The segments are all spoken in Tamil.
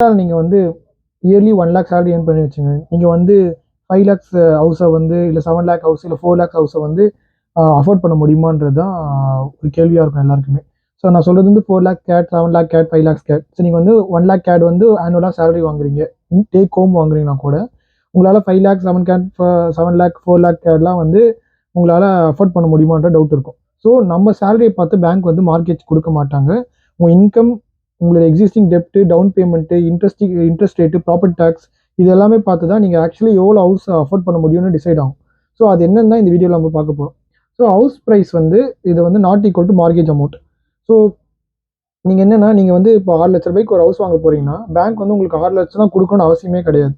நீங்கள் வந்து இயர்லி 1 லேக் சேலரி ஏர்ன் பண்ணி வச்சுங்க. நீங்கள் வந்து 5 லேக்ஸ் ஹவுஸை வந்து இல்லை 7 லேக் ஹவுஸ் இல்லை 4 லேக் ஹவுஸை வந்து அஃபோர்ட் பண்ண முடியுமான்றது தான் ஒரு கேள்வியாக இருக்கும் எல்லாருக்குமே. ஸோ நான் சொல்கிறது வந்து 4 lakh CAD, 7 lakh CAD, 5 lakhs CAD. So நீங்கள் வந்து 1 லேக் கேட் வந்து ஆனுவலாக சேலரி வாங்குறீங்க, டேக் ஹோம் வாங்குறீங்கன்னா கூட உங்களால் 5 லேக் 7 கேட் 7 லேக் 4 லேக் கேட்லாம் வந்து உங்களால் அஃபோர்ட் பண்ண முடியுமான்ற டவுட் இருக்கும். ஸோ நம்ம சேலரியை பார்த்து பேங்க் வந்து மார்க்கெட் கொடுக்க மாட்டாங்க. உங்கள் இன்கம், உங்களோட எக்ஸிஸ்டிங் டெப்ட்டு, down payment, interest rate, property tax, இது எல்லாமே பார்த்து தான் நீங்கள் ஆக்சுவலி எவ்வளோ ஹவுஸ் அஃபோர்ட் பண்ண முடியும்னு டிசைட் ஆகும். ஸோ அது என்னன்னு தான் இந்த வீடியோவில் நம்ம பார்க்க போகிறோம். ஸோ ஹவுஸ் ப்ரைஸ் வந்து இது வந்து not equal to mortgage amount. So நீங்கள் என்னென்னா, நீங்கள் வந்து இப்போ 6 லட்ச ரூபாய்க்கு ஒரு ஹவுஸ் வாங்க போகிறீங்கன்னா பேங்க் வந்து உங்களுக்கு 6 லட்சம் தான் கொடுக்கணும்னு அவசியமே கிடையாது.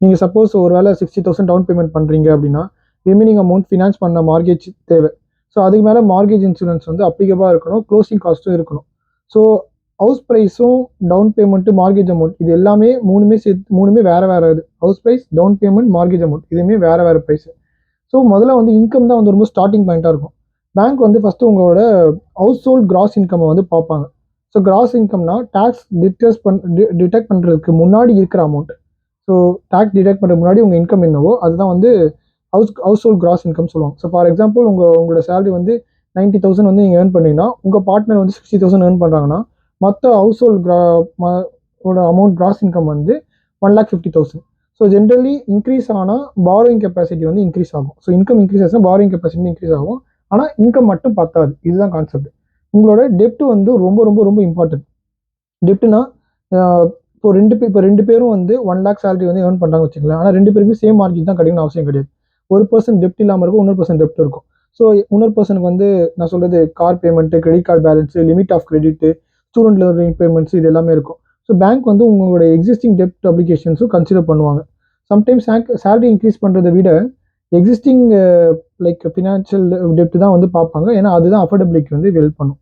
நீங்கள் சப்போஸ் ஒரு வேளை 60,000 டவுன் பேமெண்ட் பண்ணுறீங்க அப்படின்னா ரிமைனிங் அமௌண்ட் ஃபினான்ஸ் பண்ண மார்கேஜ் தேவை. ஸோ அதுக்கு மேலே மார்கேஜ் இன்சூரன்ஸ் வந்து அப்ளிகபிளாக இருக்கணும், க்ளோசிங் காஸ்ட்டும் இருக்கணும். ஸோ ஹவுஸ் ப்ரைஸும் டவுன் பேமெண்ட்டு, மார்கேஜ் அமௌண்ட், இது எல்லாமே மூணுமே வேறு வேறு இது. House price, down payment, mortgage amount, இதுவுமே வேறு வேறு ப்ரைஸு. ஸோ முதல்ல வந்து இன்கம் தான் வந்து ரொம்ப ஸ்டார்டிங் பாயிண்ட்டாக இருக்கும். பேங்க் வந்து ஃபஸ்ட்டு உங்களோட ஹவுஸ் ஹோல்ட் கிராஸ் இன்கம்மை வந்து பார்ப்பாங்க. ஸோ கிராஸ் இன்கம்னா டேக்ஸ் டிடெக்ட் பண்ணுறதுக்கு முன்னாடி இருக்கிற அமௌண்ட். ஸோ டேக்ஸ் டிடெக்ட் பண்ணுறதுக்கு முன்னாடி உங்கள் இன்கம் என்னவோ அதுதான் வந்து ஹவுஸ் ஹோல்ட் கிராஸ் இன்கம் சொல்லுவாங்க. ஸோ ஃபார் எக்ஸாம்பிள் உங்களோட சேலரி வந்து 90,000 வந்து நீங்கள் ஏர்ன் பண்ணீங்கன்னா உங்கள் பார்ட்னர் வந்து 60,000 ஏர்ன் பண்ணுறாங்கன்னா மொத்த house hold amount cross income வந்து 1,50,000. ஸோ ஜென்ரலி இன்க்ரீஸ் ஆனால் பாரோயிங் கெப்பாசிட்டி வந்து இன்க்ரீஸ் ஆகும். ஸோ இன்கம் இன்க்ரீஸ் ஆச்சுன்னா பாரோயிங் கெப்பாசிட்டி இன்க்ரீஸ் ஆகும். ஆனால் இன்கம் மட்டும் பத்தாது. இதுதான் கான்செப்ட். உங்களோட டெப்ட் வந்து ரொம்ப ரொம்ப ரொம்ப இம்பார்ட்டன்ட். டெப்ட்னா இப்போ ரெண்டு பேரும் வந்து 1 லேக் சேலரி வந்து ஏர்ன் பண்ணுறாங்க வச்சுக்கலாம். ஆனால் 2 பேருமே சேம் மார்க்கெட் தான் கிடைக்கணும்னு அவசியம் கிடையாது. ஒரு பர்சன் டெப்ட் இல்லாமல் இருக்கும், இன்னொரு பர்சன் டெப்ட் இருக்கும். ஸோ இன்னொரு பர்சனுக்கு வந்து நான் சொல்கிறது car payment, credit card balance, limit of credit, student loan payments, இது எல்லாமே இருக்கும். ஸோ பேங்க் வந்து உங்களோட எக்ஸிஸ்டிங் டெப்ட் அப்ளிகேஷன்ஸும் கன்சிடர் பண்ணுவாங்க. சம்டைம்ஸ் சேலரி இன்க்ரீஸ் பண்ணுறதை விட எக்ஸிஸ்டிங் லைக் ஃபினான்ஷியல் டெப்ட் தான் வந்து பார்ப்பாங்க. ஏன்னா அதுதான் அஃபோர்டபிலிட்டிக்கு வந்து ஹெல்ப் பண்ணும்.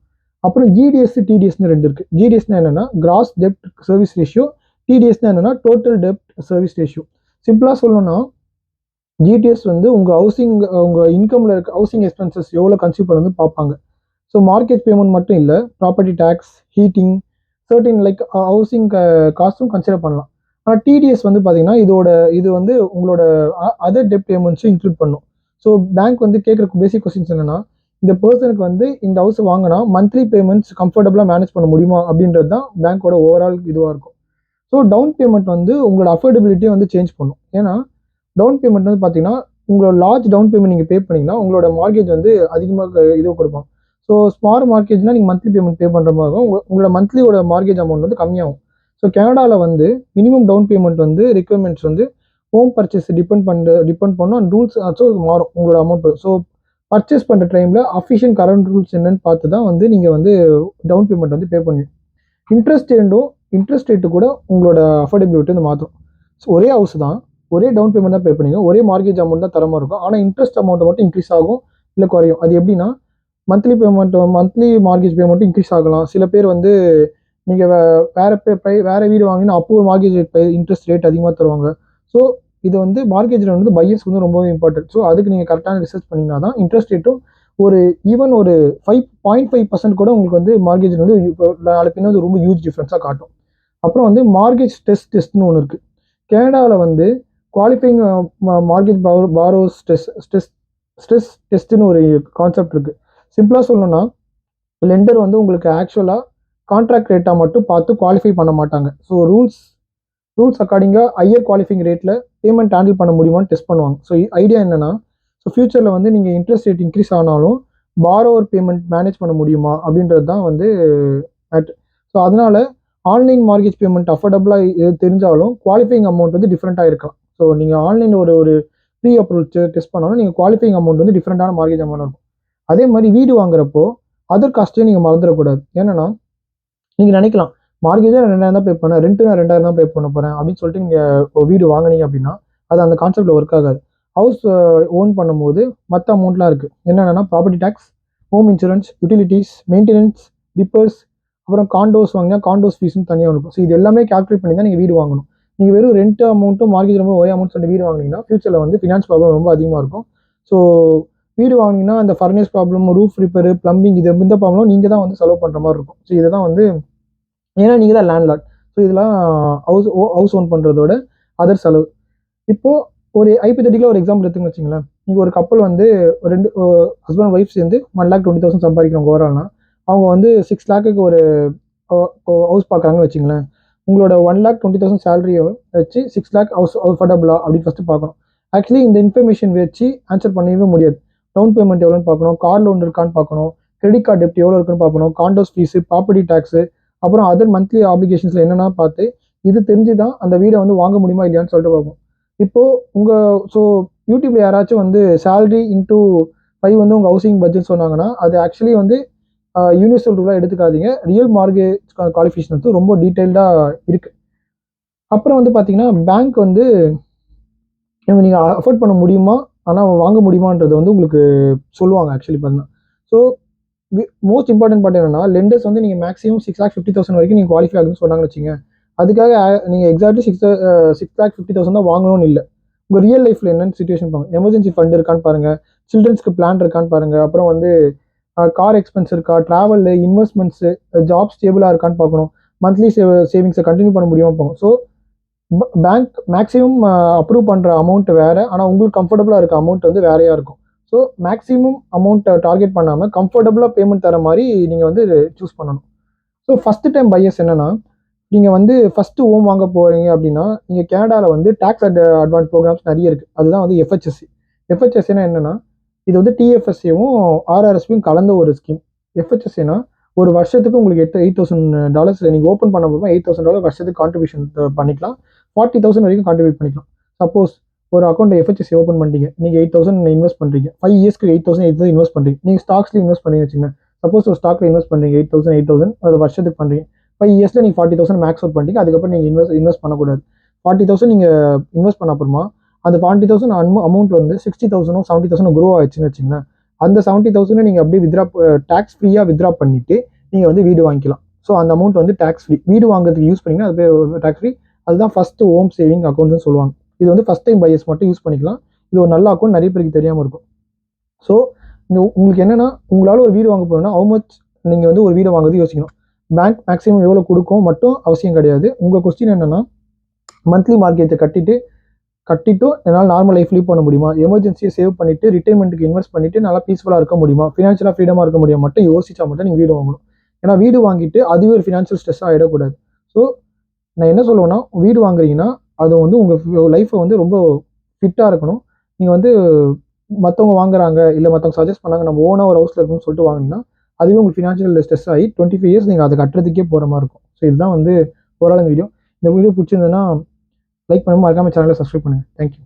அப்புறம் ஜிடிஎஸ், டிடிஎஸ்னு 2 இருக்குது. ஜிடிஎஸ்னா என்னென்னா கிராஸ் டெப்ட் சர்வீஸ் ரேஷியோ, டிடிஎஸ்னா என்னென்னா டோட்டல் டெப்ட் சர்வீஸ் ரேஷியோ. சிம்பிளாக சொல்லணும்னா ஜிடிஎஸ் வந்து உங்கள் இன்கமில் இருக்க ஹவுசிங் எக்ஸ்பென்சஸ் எவ்வளோ கன்சியூம் பண்ணி பார்ப்பாங்க. ஸோ மார்க்கெட் பேமெண்ட் மட்டும் இல்லை, property tax, heating, certain like housing காஸ்ட்டும் கன்சிடர் பண்ணலாம். ஆனால் டிடிஎஸ் வந்து பார்த்தீங்கன்னா இது வந்து உங்களோட அதர் டெப்ட் பேமெண்ட்ஸும் இன்க்ளூட் பண்ணும். ஸோ பேங்க் வந்து கேட்குற பேசிக் கொஸ்டின்ஸ் என்னென்னா, இந்த பர்சனுக்கு வந்து இந்த ஹவுஸ் வாங்கினா மந்த்லி பேமெண்ட்ஸ் கம்ஃபர்டபுளாக மேனேஜ் பண்ண முடியுமா அப்படின்றது தான் பேங்க்கோட ஓவரால் இதுவாக இருக்கும். ஸோ டவுன் பேமெண்ட் வந்து உங்களோட அஃபோர்டபிலிட்டியை வந்து சேஞ்ச் பண்ணும். ஏன்னா டவுன் பேமெண்ட் வந்து பார்த்தீங்கன்னா உங்களோட லார்ஜ் டவுன் பேமெண்ட் நீங்கள் பே பண்ணிங்கன்னா உங்களோட மார்கேஜ் வந்து அதிகமாக இது கொடுப்பாங்க. ஸோ ஸ்மால் மார்கேஜ்னால் நீங்கள் மந்த்லி பேமெண்ட் பே பண்ணுற மாதிரி இருக்கும். உங்களோட மந்த்லியோட மார்கேஜ் அமௌண்ட் வந்து கம்மியாகும். ஸோ கனடாவில் வந்து மினிமம் டவுன் பேமெண்ட் வந்து ரெக்யர்மெண்ட்ஸ் வந்து ஹோம் பர்ச்சேஸ் டிபெண்ட் பண்ணும். அண்ட் ரூல்ஸ் ஆச்சும் மாறும் உங்களோட அமௌண்ட். ஸோ பர்ச்சேஸ் பண்ணுற டைமில் அஃபிஷியல் கரண்ட் ரூல்ஸ் என்னன்னு பார்த்து தான் வந்து நீங்கள் வந்து டவுன் பேமெண்ட் வந்து பே பண்ணுவீங்க. இன்ட்ரெஸ்ட் ரேட்டு கூட உங்களோட அஃபோர்டபிலிட்டி வந்து மாற்றும். ஸோ ஒரே ஹவுஸ் தான், ஒரே டவுன் பேமெண்ட் தான் பே பண்ணுவீங்க, ஒரே மார்கேஜ் அமௌண்ட் தான் தரமாக இருக்கும். ஆனால் இன்ட்ரெஸ்ட் அமௌண்ட் மட்டும் இன்க்ரீஸ் ஆகும் இல்லை குறையும். அது எப்படின்னா மந்த்லி மார்கேஜ் பேமெண்ட்டும் இன்க்ரீஸ் ஆகலாம். சில பேர் வந்து நீங்கள் வேறு வீடு வாங்கினா அப்போ ஒரு மார்கேஜ் இன்ட்ரெஸ்ட் ரேட் அதிகமாக தருவாங்க. ஸோ இது வந்து மார்கேஜில் வந்து பையர்ஸ் வந்து ரொம்பவே இம்பார்ட்டன்ட். ஸோ அதுக்கு நீங்கள் கரெக்டான ரிசர்ச் பண்ணிங்கன்னா தான் இன்ட்ரெஸ்ட் ரேட்டும் ஒரு 5.5% கூட உங்களுக்கு வந்து மார்கேஜில் வந்து நாளை பின்ன வந்து ரொம்ப ஹியூஜ் டிஃப்ரென்ஸாக காட்டும். அப்புறம் வந்து மார்கேஜ் டெஸ்ட்னு ஒன்று இருக்குது. கனடாவில் வந்து குவாலிஃபைங் மார்கேஜ் பாரோஸ் ஸ்ட்ரெஸ் டெஸ்ட்னு ஒரு கான்செப்ட் இருக்குது. சிம்பிளாக சொல்லணும்னா லெண்டர் வந்து உங்களுக்கு ஆக்சுவலாக கான்ட்ராக்ட் ரேட்டாக மட்டும் பார்த்து குவாலிஃபை பண்ண மாட்டாங்க. ஸோ ரூல்ஸ் அக்கார்டிங்காக ஹையர் குவாலிஃபைங் ரேட்டில் பேமெண்ட் ஹேண்டில் பண்ண முடியுமான்னு டெஸ்ட் பண்ணுவாங்க. ஸோ ஐடியா என்னென்னா, ஸோ ஃபியூச்சரில் வந்து நீங்கள் இன்ட்ரெஸ்ட் ரேட் இன்க்ரீஸ் ஆனாலும் பாரோவர் பேமெண்ட் மேனேஜ் பண்ண முடியுமா அப்படின்றது தான் வந்து ஸோ அதனால் ஆன்லைன் மார்கேஜ் பேமெண்ட் அஃபோர்டபுளாக தெரிஞ்சாலும் குவாலிஃபைங் அமௌண்ட் வந்து டிஃப்ரெண்ட்டாக இருக்கலாம். ஸோ நீங்கள் ஆன்லைனில் ஒரு ப்ரீ அப்ரூவல் டெஸ்ட் பண்ணாலும் நீங்கள் குவாலிஃபைங் அமௌண்ட் வந்து டிஃப்ரெண்ட்டான மார்கேஜ் அமௌண்ட் இருக்கும். அதே மாதிரி வீடு வாங்குறப்போ அதர் காஸ்ட்டையும் நீங்கள் மறந்துடக்கூடாது. ஏன்னா நீங்கள் நினைக்கலாம் மார்கேஜாக 2,000 தான் பே பண்ணேன், ரெண்ட்டு நான் 2,000 தான் பே பண்ண போகிறேன் அப்படின்னு சொல்லிட்டு நீங்கள் வீடு வாங்கினீங்க அப்படின்னா அது அந்த கான்செப்டில் ஒர்க் ஆகாது. ஹவுஸ் ஓன் பண்ணும்போது மற்ற அமௌண்ட்லாம் இருக்குது. என்னென்னா property tax, home insurance, utilities, maintenance, repairs, அப்புறம் காண்டோஸ் வாங்கினா காண்டோஸ் ஃபீஸ்னு தனியாக இருக்கும். ஸோ இது எல்லாமே கால்குலேட் பண்ணி தான் நீங்கள் வீடு வாங்கணும். நீங்கள் வெறும் ரெண்ட் அமௌண்ட்டும் மார்கேஜ் அமௌண்ட் ஒரே அமௌண்ட் சொல்லிட்டு வீடு வாங்கினீங்கன்னா ஃபியூச்சரில் வந்து ஃபினான்ஸ் ப்ராப்ளம் ரொம்ப அதிகமாக இருக்கும். ஸோ வீடு வாங்கினீங்கன்னா அந்த furnace problem, roof repair, plumbing, இந்த ப்ராப்ளம் நீங்கள் தான் வந்து செலவு பண்ணுற மாதிரி இருக்கும். ஸோ இதை தான் வந்து ஏன்னா நீங்கள் தான் லேண்ட்லார்ட். ஸோ இதெல்லாம் ஹவுஸ் ஓன் பண்ணுறதோட அதர் செலவு. இப்போது ஒரு ஹைப்போதெட்டிக்கலாக ஒரு எக்ஸாம்பிள் எடுத்துன்னு வச்சுங்களேன். நீங்கள் ஒரு கப்பல் வந்து ரெண்டு ஹஸ்பண்ட் ஒய்ஃப் சேர்ந்து 1,20,000 சம்பாதிக்கிறவங்க ஓவரால்னா அவங்க வந்து 6 லேக்குக்கு ஒரு ஹவுஸ் பார்க்குறாங்கன்னு வச்சுங்களேன். உங்களோட 1,20,000 சேலரியை வச்சு 6 லேக் ஹவுஸ் அஃபோர்டபுளா அப்படின்னு ஃபஸ்ட்டு பார்க்கணும். ஆக்சுவலி இந்த இன்ஃபர்மேஷன் வச்சு ஆன்சர் பண்ணவே முடியாது. டவுன் பேமெண்ட் எவ்வளோன்னு பார்க்கணும், கார் லோன் இருக்கான்னு பார்க்கணும், கிரெடிட் கார்டு டெப்ட் எவ்வளோ இருக்குன்னு பார்க்கணும், காண்டோஸ் ஃபீஸு, ப்ராப்பர்ட்டி டேக்ஸு, அப்புறம் அதர் மந்த்லி ஆப்ளிகேஷன்ஸில் என்னென்னா பார்த்து இது தெரிஞ்சு தான் அந்த வீடை வந்து வாங்க முடியுமா இல்லையான்னு சொல்லிட்டு பார்ப்போம். இப்போது ஸோ யூடியூப்ல யாராச்சும் வந்து சேலரி இன்டூ 5 வந்து உங்கள் ஹவுசிங் பட்ஜெட் சொன்னாங்கன்னா அது ஆக்சுவலி வந்து யூனிவர்சல் ரூலாக எடுத்துக்காதீங்க. ரியல் மார்கேஜ் குவாலிஃபிகேஷன் வந்து ரொம்ப டீட்டெயில்டாக இருக்குது. அப்புறம் வந்து பார்த்தீங்கன்னா பேங்க் வந்து நீங்கள் அஃபோர்ட் பண்ண முடியுமா ஆனால் வாங்க முடியுமான்றது வந்து உங்களுக்கு சொல்லுவாங்க ஆக்சுவலி பார்த்தீங்கன்னா. ஸோ மோஸ்ட் இம்பார்ட்டன்ட் பார்ட் என்னன்னா லெண்டர்ஸ் வந்து நீங்கள் மேக்ஸிமம் 6,50,000 வரைக்கும் நீங்கள் குவாலிஃபை ஆகுன்னு சொன்னாங்கன்னு வச்சுங்க. அதுக்காக நீங்கள் எக்ஸாக்ட்லி 6,50,000 தான் வாங்கணும்னு இல்லை. உங்கள் ரியல் லைஃப்பில் என்னென்னு சுச்சுவேஷன் பாருங்கள். எமர்ஜென்சி ஃபண்ட் இருக்கான்னு பாருங்கள், சில்ட்ரன்ஸ்க்கு பிளான் இருக்கான்னு பாருங்கள், அப்புறம் வந்து கார் எக்ஸ்பென்ஸ் இருக்கா, ட்ராவலு, இன்வெஸ்ட்மெண்ட்ஸு, ஜாப் ஸ்டேபிளாக இருக்கான்னு பார்க்கணும், மந்த்லி சேவிங்ஸை கண்டினியூ பண்ண முடியுமா பார்க்கணும். ஸோ பேங்க் மேக்ஸிமம் அப்ரூவ் பண்ணுற அமௌண்ட் வேறு, ஆனால் உங்களுக்கு கம்ஃபர்டபுளாக இருக்க அமௌண்ட் வந்து வேறையாக இருக்கும். ஸோ மேக்ஸிமம் அமௌண்ட்டை டார்கெட் பண்ணாமல் கம்ஃபர்டபுளாக பேமெண்ட் தர மாதிரி நீங்கள் வந்து சூஸ் பண்ணணும். ஸோ ஃபஸ்ட்டு டைம் பையர்ஸ் என்னென்னா நீங்கள் வந்து ஃபஸ்ட்டு ஹோம் வாங்க போகிறீங்க அப்படின்னா நீங்கள் கனடாவில் வந்து டேக்ஸ் அட்வான்ஸ் ப்ரோக்ராம்ஸ் நிறைய இருக்குது. அதுதான் வந்து எஃப்ஹெச்எஸ்சி. எஃப்ஹெச்எஸ்சினா என்னென்னா இது வந்து டிஎஃப்எஸ்சியும் ஆர்ஆர்எஸ்பியும் கலந்த ஒரு ஸ்கீம். எஃப்ஹெச்எஸ்சினா ஒரு வருஷத்துக்கு உங்களுக்கு $8,000 நீங்கள் ஓப்பன் பண்ண போகும்போது $8,000 வருஷத்துக்கு கான்ட்ரிபியூஷன் பண்ணிக்கலாம். 40,000 வரைக்கும் கான்ட்ரிபியூட் பண்ணிக்கலாம். சப்போஸ் ஒரு அக்கௌண்ட் எஃப்ஹெச்எஸ்சி ஓப்பன் பண்ணிட்டீங்க, நீங்கள் 8,000 இன்வெஸ்ட் பண்ணுறீங்க, 5 இயர்ஸ்க்கு 8,000 இன்வெஸ்ட் பண்ணுறீங்க. நீங்கள் ஸ்டாக்ஸ்ல இன்வெஸ்ட் பண்ணி வச்சுங்க. சப்போஸ் ஒரு ஸ்டாக்ல இன்வெஸ்ட் பண்ணுறீங்க 8,000 அது வருஷத்துக்கு பண்ணுறீங்க. 5 இயர்ஸில் நீங்கள் 40,000 மேக்ஸ் அவுட் பண்ணிட்டீங்க. அதுக்கப்புறம் நீங்கள் இன்வெஸ்ட் பண்ணக்கூடாது. 40,000 நீங்கள் இன்வெஸ்ட் பண்ண அப்புறமா அந்த 40,000 அமௌண்ட் வந்து 60,000 70,000 க்ரோ ஆயிடுச்சுன்னு வச்சுங்களேன். அந்த 70,000 நீங்கள் அப்படியே டேக்ஸ் ஃப்ரீயாக வித்ரா பண்ணிட்டு நீங்கள் வந்து வீடு வாங்கிக்கலாம். ஸோ அந்த அமௌண்ட் வந்து டேக்ஸ் ஃப்ரீ. வீடு வாங்குறதுக்கு யூஸ் பண்ணிங்கன்னா அது டேக்ஸ் ஃப்ரீ. அதுதான் ஃபஸ்ட்டு ஹோம் சேவிங் அக்கௌண்ட்னு சொல்லுவாங்க. இது வந்து ஃபஸ்ட் டைம் பையர்ஸ் மட்டும் யூஸ் பண்ணிக்கலாம். இது ஒரு நல்ல அக்கௌண்ட், நிறைய பேருக்கு தெரியாமல் இருக்கும். ஸோ உங்களுக்கு என்னென்னா உங்களால் ஒரு வீடு வாங்க போகிறோன்னா ஹவு மச் நீங்கள் வந்து ஒரு வீடு வாங்குறது யோசிக்கணும். பேங்க் மேக்ஸிமம் எவ்வளோ கொடுக்கும் மட்டும் அவசியம் கிடையாது. உங்கள் கொஸ்டின் என்னென்னா மந்த்லி மார்க்கெட்டை கட்டிட்டும் என்னால் நார்மல் லைஃப் லீவ் பண்ண முடியுமா, எமர்ஜென்சியை சேவ் பண்ணிவிட்டு ரிட்டைர்மெண்ட்டுக்கு இன்வெஸ்ட் பண்ணிவிட்டு நல்லா பீஸ்ஃபுல்லாக இருக்க முடியுமா, ஃபினான்ஷியலாக ஃப்ரீடமாக இருக்க முடியுமா மட்டும் யோசிச்சா மட்டும் நீங்கள் வீடு வாங்கணும். ஏன்னா வீடு வாங்கிட்டு அதுவே ஒரு ஃபினான்ஷியல் ஸ்ட்ரெஸ்ஸாக ஆகிடக்கூடாது. ஸோ நான் என்ன சொல்லுவேன்னா வீடு வாங்குறீங்கன்னா அது வந்து உங்கள் லைஃப்பை வந்து ரொம்ப ஃபிட்டாக இருக்கணும். நீங்கள் வந்து மற்றவங்க வாங்குறாங்க இல்லை மற்றவங்க சஜஸ்ட் பண்ணாங்க நம்ம ஓனாக ஒரு ஹவுஸில் இருக்குன்னு சொல்லிட்டு வாங்கினீங்கன்னா அதுவே உங்களுக்கு ஃபினான்ஷியல் ஸ்ட்ரெஸ் ஆகி 25 இயர்ஸ் நீங்கள் அதை கட்டுறதுக்கே போகிற மாதிரி இருக்கும். ஸோ இதுதான் வந்து ஓவரால் இந்த வீடியோ பிடிச்சிருந்ததுன்னா லைக் பண்ணுங்கள், மறக்காம சேனலை சப்ஸ்கிரைப் பண்ணுங்கள். தேங்க்யூ.